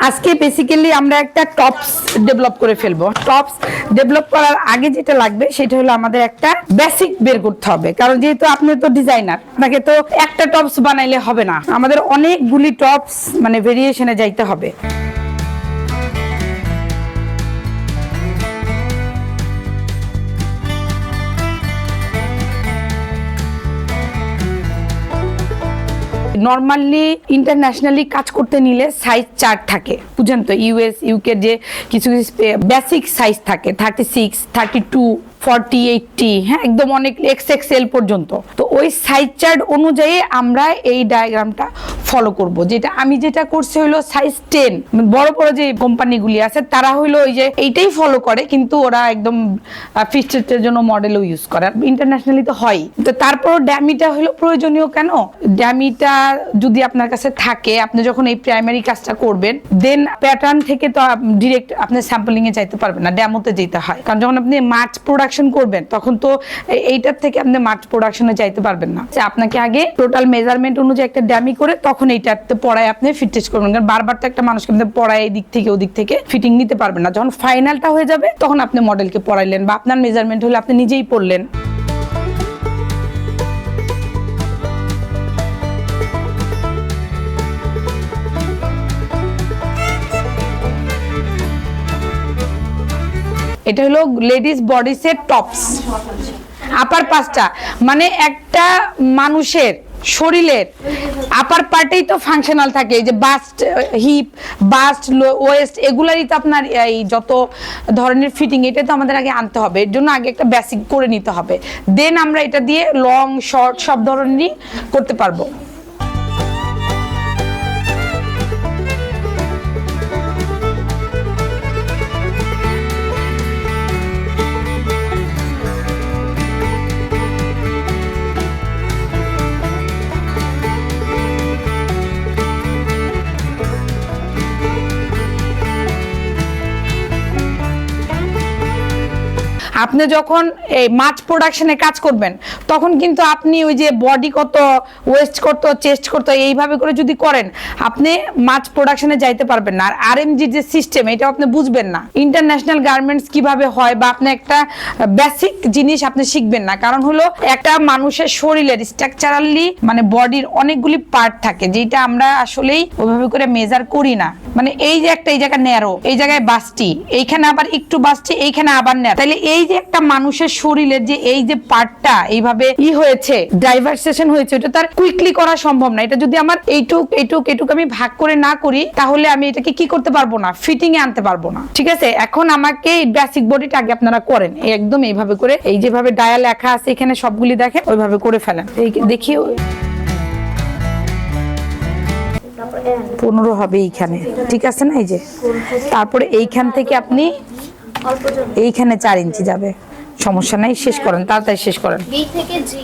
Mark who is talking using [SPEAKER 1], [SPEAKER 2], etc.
[SPEAKER 1] আজকে বেসিক্যালি আমরা একটা টপস ডেভেলপ করে ফেলবো। টপস ডেভেলপ করার আগে যেটা লাগবে সেটা হলো আমাদের একটা বেসিক বের করতে হবে, কারণ যেহেতু আপনি তো ডিজাইনার, আপনাকে তো একটা টপস বানাইলে হবে না, আমাদের অনেকগুলি টপস মানে ভেরিয়েশনে যাইতে হবে। নর্মালি ইন্টারন্যাশনালি কাজ করতে নিলে সাইজ চার্ট থাকে, বুঝেন তো, ইউএস ইউকে যে কিছু কিছু বেসিক সাইজ থাকে 36, 32, 40, 80, হ্যাঁ, একদম অনেক XXL পর্যন্ত। তো ওই সাইজ চার্ট অনুযায়ী আমরা এই ডায়াগ্রামটা ফলো করব। যেটা আমি যেটা করছি হলো সাইজ 10, বড় বড় যে কোম্পানিগুলি আছে তারা হইলো ওই যে এইটাই ফলো করে, কিন্তু ওরা একদম ফিক্সডের জন্য মডেলও ইউজ করে, ইন্টারন্যাশনালি তো হয়। তো তারপর ড্যামিটা হলো প্রয়োজনীয় কেন, ড্যামিটা যদি আপনার কাছে থাকে, আপনি যখন এই প্রাইমারি কাজটা করবেন দেন প্যাটার্ন থেকে তো ডিরেক্ট আপনি স্যাম্পলিং এ যাইতে পারবেন না, ডেমোতে যেতে হয়। কারণ যখন আপনি মাছ প্রোডাকশন করবেন তখন তো এইটার থেকে আপনি মাছ প্রোডাকশনে যাইতে পারবেন না। আপনাকে আগে টোটাল মেজারমেন্ট অনুযায়ী একটা ড্যামি করে তখন এইটাতে পড়ায় আপনি ফিট টেস্ট করবেন, কারণ বারবার তো একটা মানুষকে আপনি পড়ায় এই দিক থেকে ওদিক থেকে ফিটিং নিতে পারবেন না। যখন ফাইনালটা হয়ে যাবে তখন আপনি মডেলকে পড়াইলেন বা আপনার মেজারমেন্ট হলে আপনি নিজেই পড়লেন। এটা হলো লেডিস বডি সেট টপস, আপার পাঁচটা, মানে একটা মানুষের শরীরের আপার পার্টেই তো ফাংশনাল থাকে, এই যে বাস্ট, হিপ, বাস্ট, ওয়েস্ট, এগুলারই তো আপনার এই যত ধরনের ফিটিং এটা তো আমাদের আগে আনতে হবে। এর জন্য আগে একটা বেসিক করে নিতে হবে, দেন আমরা এটা দিয়ে লং শর্ট সব ধরনেরই করতে পারবো। আপনি যখন এই মাছ প্রোডাকশনে কাজ করবেন তখন কিন্তু আপনি ওই যে বডি কত, ওয়েস্ট কত, চেস্ট কত এইভাবে করে যদি করেন আপনি মাছ প্রোডাকশনে যাইতে পারবেন না। আর আরএমজি যে সিস্টেম এটা আপনি বুঝবেন না, ইন্টারন্যাশনাল গার্মেন্টস কিভাবে হয় বা আপনি একটা বেসিক জিনিস আপনি শিখবেন না। কারণ হলো একটা মানুষের শরীরের স্ট্রাকচারালি মানে বডির অনেকগুলি পার্ট থাকে যেটা আমরা আসলেই ওইভাবে করে মেজার করি না। মানে এই যে একটা এই জায়গা ন্যারো, এই জায়গায় বাস্টি, এইখানে আবার একটু বাস্টি, এইখানে আবার ন্যারো, তাহলে এই যে একটা মানুষের শরীরের যে এই যে পার্টটা এইভাবে হয়েছে, ডাইভার্সেশন হয়েছে, এটা তার কুইকলি করা সম্ভব না। এটা যদি আমার এইটুক আমি ভাগ করে না করি তাহলে আমি এটাকে কি করতে পারবো না, ফিটিং এ আনতে পারবো না। ঠিক আছে, এখন আমাকে বেসিক বডিটা আগে আপনারা করেন একদম এইভাবে করে, এই যেভাবে ডায়া লেখা আছে এখানে সবগুলি দেখেন ওইভাবে করে ফেলেন। এই দেখি 15 হবে এইখানে, ঠিক আছে না, এই যে তারপরে এইখান থেকে আপনি এইখানে 4 ইঞ্চি যাবে, সমস্যা নাই, শেষ করেন, তাড়াতাড়ি শেষ করেন।
[SPEAKER 2] বি থেকে জি।